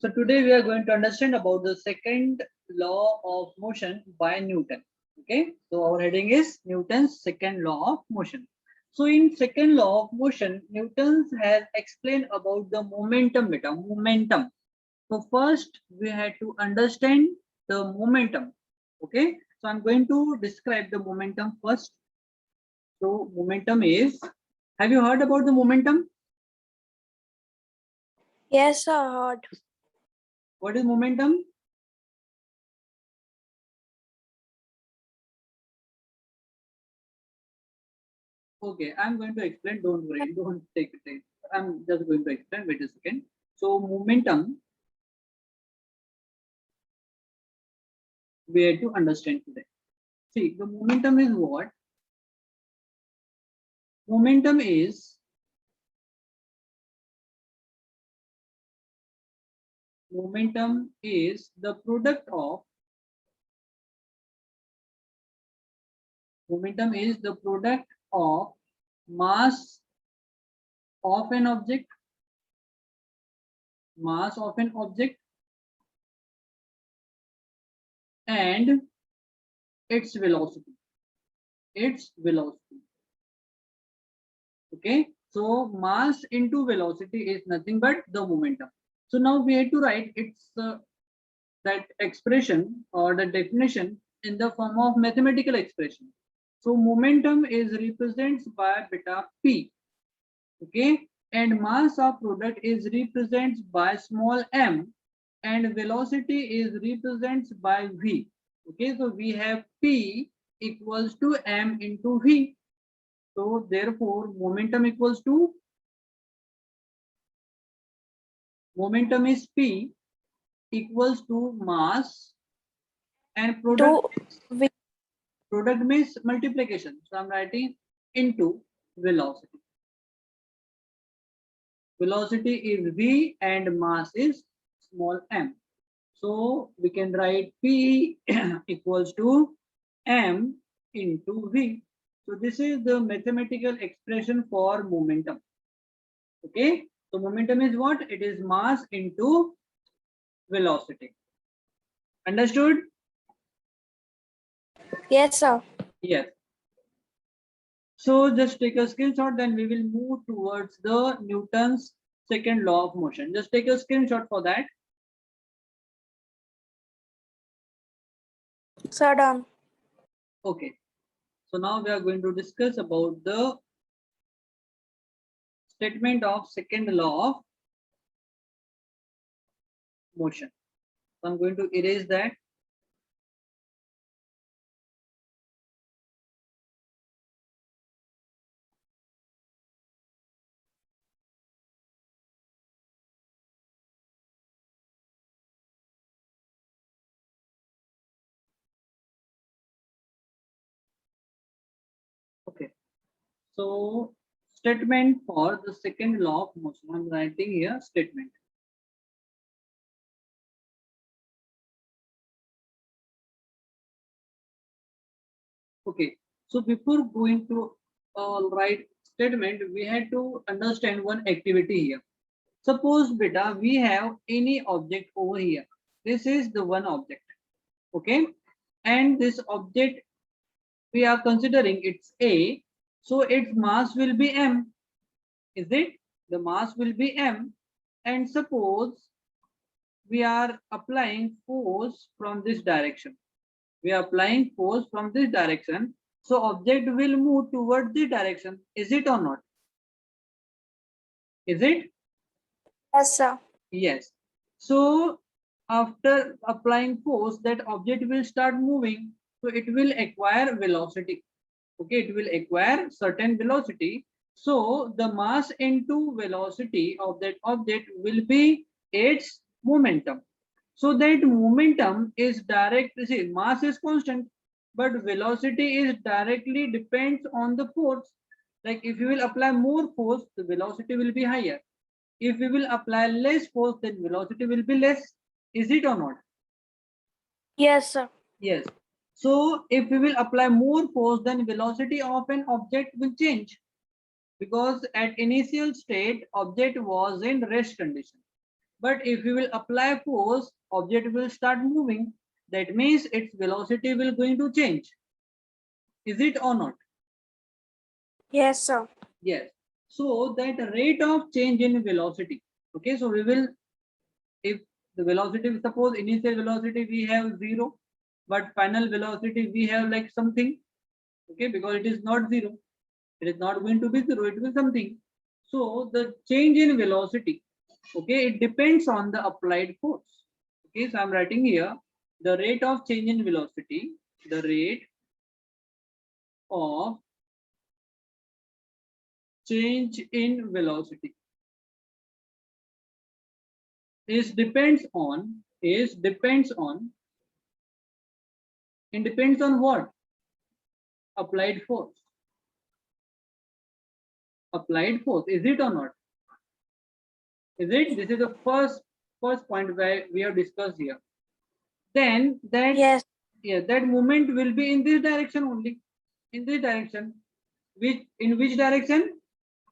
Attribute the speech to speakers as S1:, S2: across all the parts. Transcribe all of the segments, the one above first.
S1: So today we are going to understand about the second law of motion by Newton. Okay, so our heading is Newton's second law of motion. So in second law of motion, Newton has explained about the momentum beta, momentum. So first we had to understand the momentum. Okay, so I'm going to describe the momentum first. So momentum is, have you heard about the momentum?
S2: Yes, I heard.
S1: What is momentum? Okay, I'm going to explain. Don't worry, don't take it. I'm just going to explain. Wait a second. So momentum, we have to understand today. See, the momentum is what? Momentum is the product of mass of an object, and its velocity. Okay, so mass into velocity is nothing but the momentum. So now we have to write its that expression or the definition in the form of mathematical expression. So momentum is represented by beta p, okay, and mass of product is represented by small m, and velocity is represented by v. Okay, so we have p equals to m into v. So therefore momentum equals to, momentum is p equals to mass and product means multiplication. So I'm writing into velocity. Velocity is v and mass is small m. So we can write p equals to m into v. So this is the mathematical expression for momentum. Okay, so momentum is what? It is mass into velocity. Understood?
S2: Yes, sir.
S1: Yes. So just take a screenshot, then we will move towards the Newton's second law of motion. Just take a screenshot for that.
S2: Sir, done.
S1: Okay. So now we are going to discuss about the statement of second law of motion. So I'm going to erase that. Okay. So statement for the second law of motion. I'm writing here statement. Okay. So before going to write statement, we had to understand one activity here. Suppose beta, we have any object over here. This is the one object. Okay. And this object we are considering it's A. So its mass will be M. Is it? The mass will be M. And suppose we are applying force from this direction. We are applying force from this direction. So object will move towards the direction. Is it or not? Is it?
S2: Yes, sir.
S1: Yes. So after applying force, that object will start moving. So it will acquire velocity. Okay, it will acquire certain velocity. So the mass into velocity of that object will be its momentum. So that momentum is direct, see, mass is constant, but velocity is directly depends on the force. Like if you will apply more force, the velocity will be higher. If we will apply less force, then velocity will be less. Is it or not?
S2: Yes, sir.
S1: Yes. So if we will apply more force, then velocity of an object will change, because at initial state object was in rest condition. But if you will apply force, object will start moving. That means its velocity will going to change. Is it or not?
S2: Yes, sir.
S1: Yes. So that rate of change in velocity. Okay, so we will, if the velocity, suppose initial velocity we have 0, but final velocity we have like something. Okay, because it is not 0. It is not going to be 0, it will something. So the change in velocity, okay, it depends on the applied force. Okay, so I'm writing here the rate of change in velocity, the rate of change in velocity depends on it depends on what? Applied force. Applied force, is it or not? Is it? This is the first point where we have discussed here. Then that,
S2: Yes.
S1: yeah, that movement will be in this direction only. In this direction. In which direction?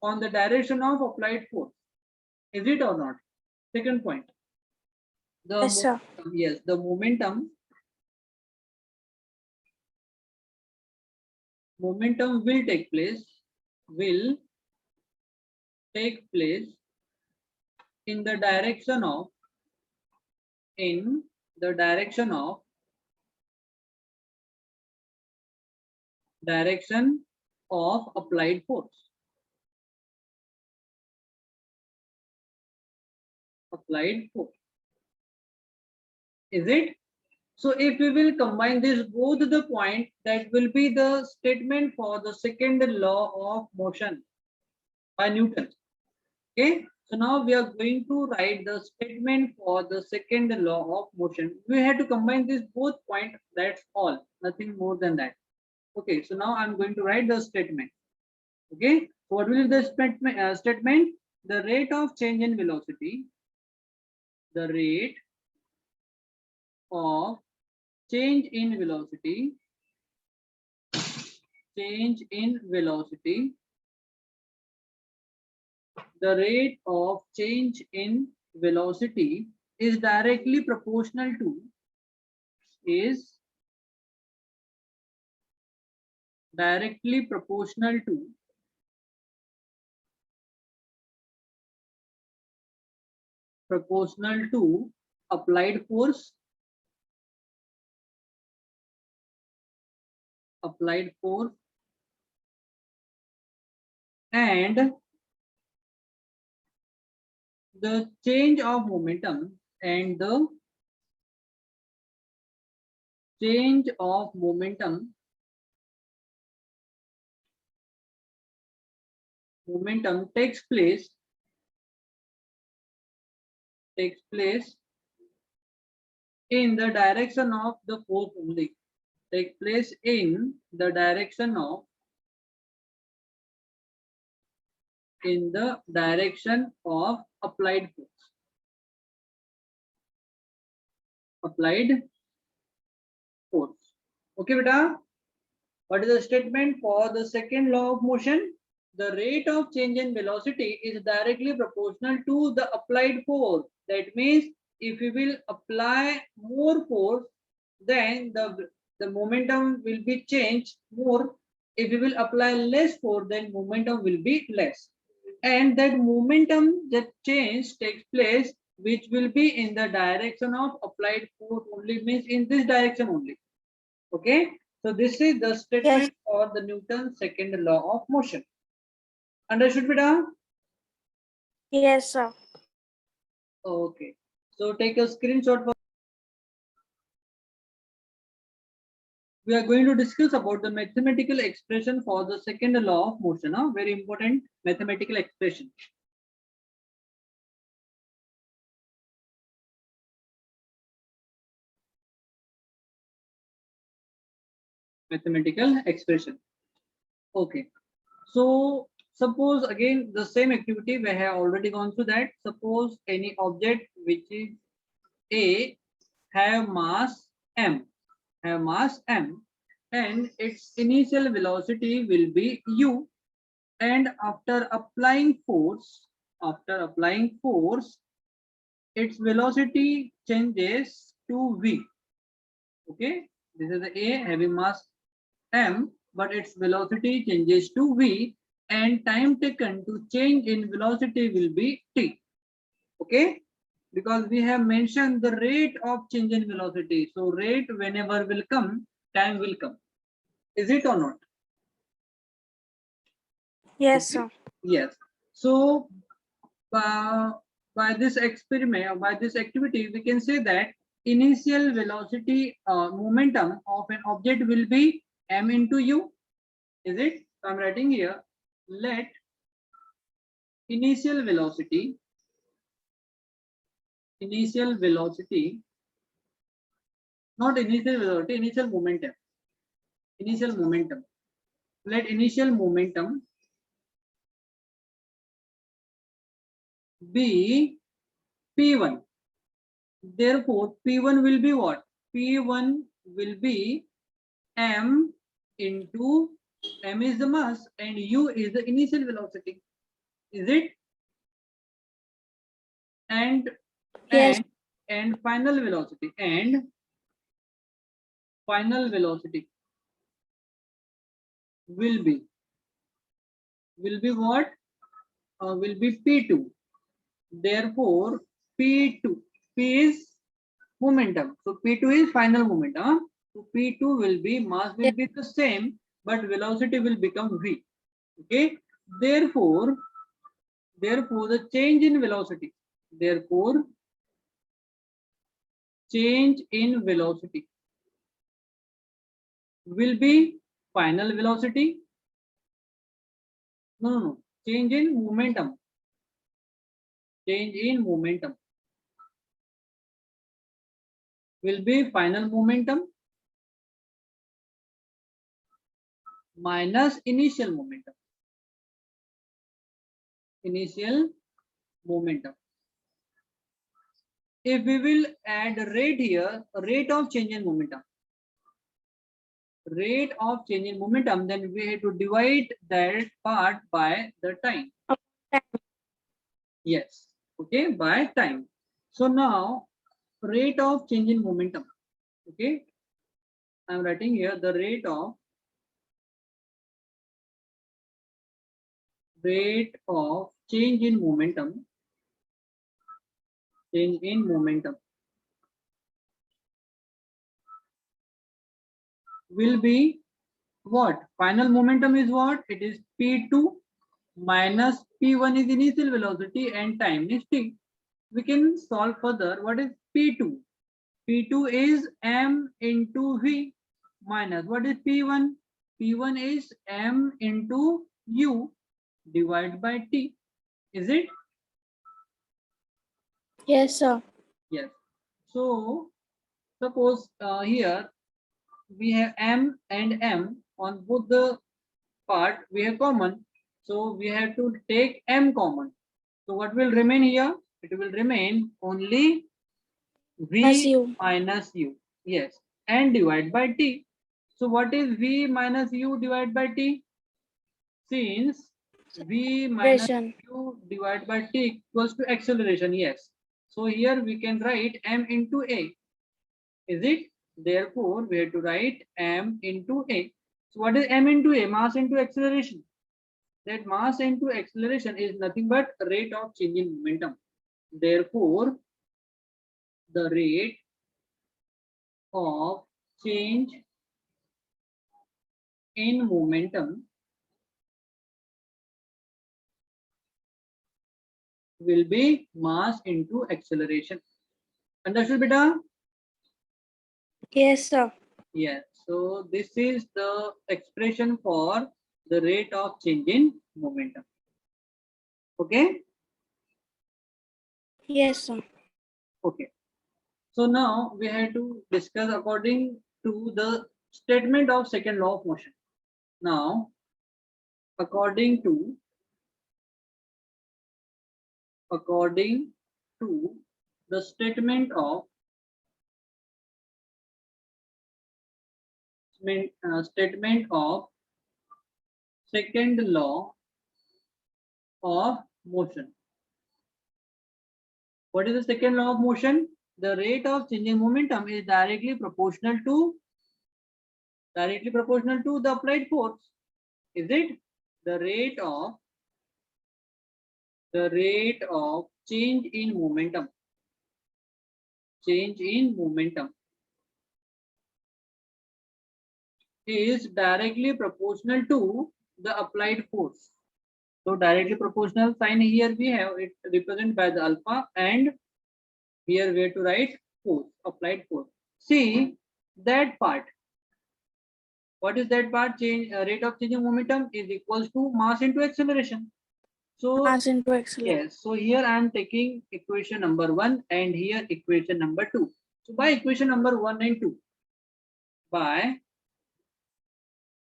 S1: On the direction of applied force. Is it or not? Second point. The
S2: Yes, sir.
S1: yes, the momentum will take place in the direction of direction of applied force. Applied force. Is it? So if we will combine this both the point, that will be the statement for the second law of motion by Newton. Okay, so now we are going to write the statement for the second law of motion. We have to combine this both point, that's all, nothing more than that. Okay, so now I'm going to write the statement. Okay, so what will be the statement? The rate of change in velocity, the rate of change in velocity, the rate of change in velocity is directly proportional to applied force and the change of momentum takes place in the direction of the force only. Take place in the direction of applied force. Okay, beta. What is the statement for the second law of motion? The rate of change in velocity is directly proportional to the applied force. That means if we will apply more force, then the momentum will be changed more. If we will apply less force, then momentum will be less. And that momentum, that change takes place, which will be in the direction of applied force only, means in this direction only. Okay, so this is the statement for the Newton's second law of motion. Understood, beta?
S2: Yes, sir.
S1: Okay, so take a screenshot. We are going to discuss about the mathematical expression for the second law of motion. Very important mathematical expression. Mathematical expression. Okay, so suppose again the same activity, we have already gone through that. Suppose any object which is A have mass m, and its initial velocity will be u, and after applying force its velocity changes to v. Okay, this is the A having mass m, but its velocity changes to v, and time taken to change in velocity will be t. Okay, because we have mentioned the rate of change in velocity. So rate whenever will come, time will come. Is it or not?
S2: Yes,
S1: Okay.
S2: sir.
S1: Yes. So by this experiment or by this activity, we can say that initial velocity momentum of an object will be m into u. Is it? So I'm writing here. Let initial velocity, not initial velocity, initial momentum. Let initial momentum be p1. Therefore, p1 will be what? P1 will be m into m is the mass and u is the initial velocity. Is it? And
S2: Yes.
S1: and final velocity will be what? Will be p2. Therefore, p2, p is momentum. So p2 is final momentum. So p2 will be, mass will
S2: Yes.
S1: be the same, but velocity will become v. Okay. Therefore, the change in velocity. Therefore, change in velocity will be final velocity. No. Change in momentum. Change in momentum will be final momentum minus initial momentum. Initial momentum. If we will add rate here, rate of change in momentum. Rate of change in momentum, then we have to divide that part by the time. Yes. Okay, by time. So now rate of change in momentum. Okay, I'm writing here the rate of change in momentum. Change in momentum will be what? Final momentum is what? It is p2 minus p1 is initial velocity and time is t. We can solve further. What is p2? P2 is m into v minus what is p1? P1 is m into u divided by t. Is it?
S2: Yes, sir.
S1: Yes. So suppose here we have m and m on both the part we have common. So we have to take m common. So what will remain here? It will remain only
S2: As
S1: v
S2: you.
S1: minus u. Yes. And divide by t. So what is v minus u divided by t? Since v minus
S2: Acceleration.
S1: u divided by t equals to acceleration. Yes. So here we can write m into a. Is it? Therefore, we have to write m into a. So what is m into a? Mass into acceleration. That mass into acceleration is nothing but rate of change in momentum. Therefore, the rate of change in momentum will be mass into acceleration. Understood, beta?
S2: Yes, sir.
S1: Yes. So this is the expression for the rate of change in momentum. Okay.
S2: Yes, sir.
S1: Okay. So now we have to discuss according to the statement of second law of motion. Now, according to the statement of second law of motion. What is the second law of motion? The rate of changing momentum is directly proportional to the applied force. Is it? The rate of change in momentum is directly proportional to the applied force. So directly proportional sign here we have it represented by the alpha, and here we have to write force, applied force. See that part. What is that part? Rate of changing momentum is equals to mass into acceleration. So
S2: Mass into acceleration.
S1: yes, so here I am taking equation number 1 and here equation number 2. So by equation number 1 and 2, by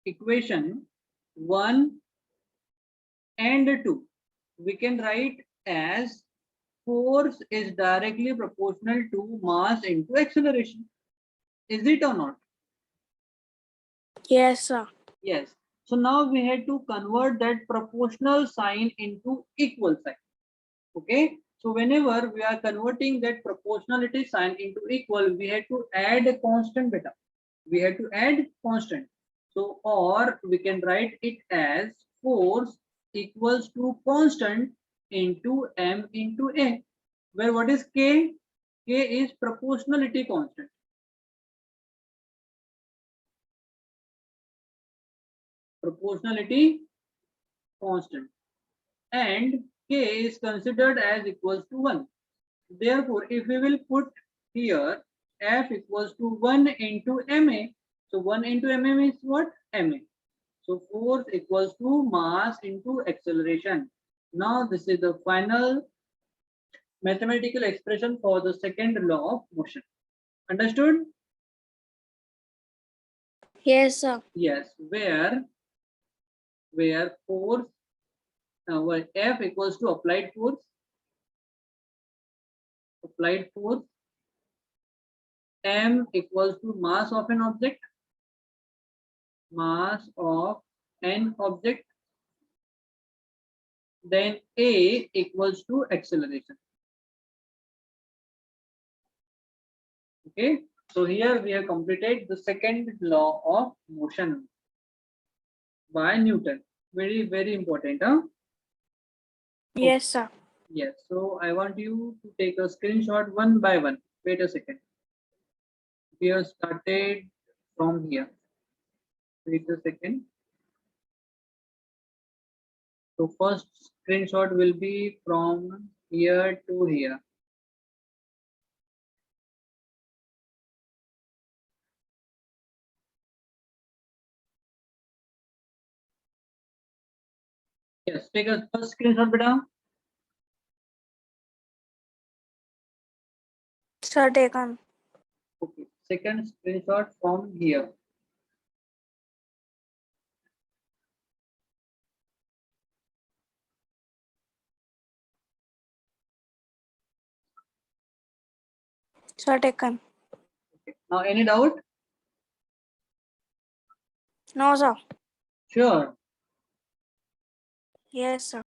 S1: equation 1 and 2, we can write as force is directly proportional to mass into acceleration. Is it or not?
S2: Yes, sir.
S1: Yes. So now we had to convert that proportional sign into equal sign. Okay. So whenever we are converting that proportionality sign into equal, we had to add a constant beta. We had to add constant. So, or we can write it as force equals to constant into m into a, where what is k? K is proportionality constant. Proportionality constant. And k is considered as equals to 1. Therefore, if we will put here f equals to 1 into ma, so 1 into ma means what? Ma. So force equals to mass into acceleration. Now this is the final mathematical expression for the second law of motion. Understood?
S2: Yes, sir.
S1: Yes. Where force, where F equals to applied force, m equals to mass of an object, then a equals to acceleration. Okay, so here we have completed the second law of motion by Newton. Very, very important, huh?
S2: Yes, sir.
S1: Yes, so I want you to take a screenshot one by one. Wait a second. We have started from here. Wait a second. So first screenshot will be from here to here. Yes, take a first screenshot, beta.
S2: Sir, taken.
S1: Okay, second screenshot from here.
S2: Sir, taken.
S1: Okay. Now, any doubt?
S2: No, sir.
S1: Sure.
S2: Yes, sir.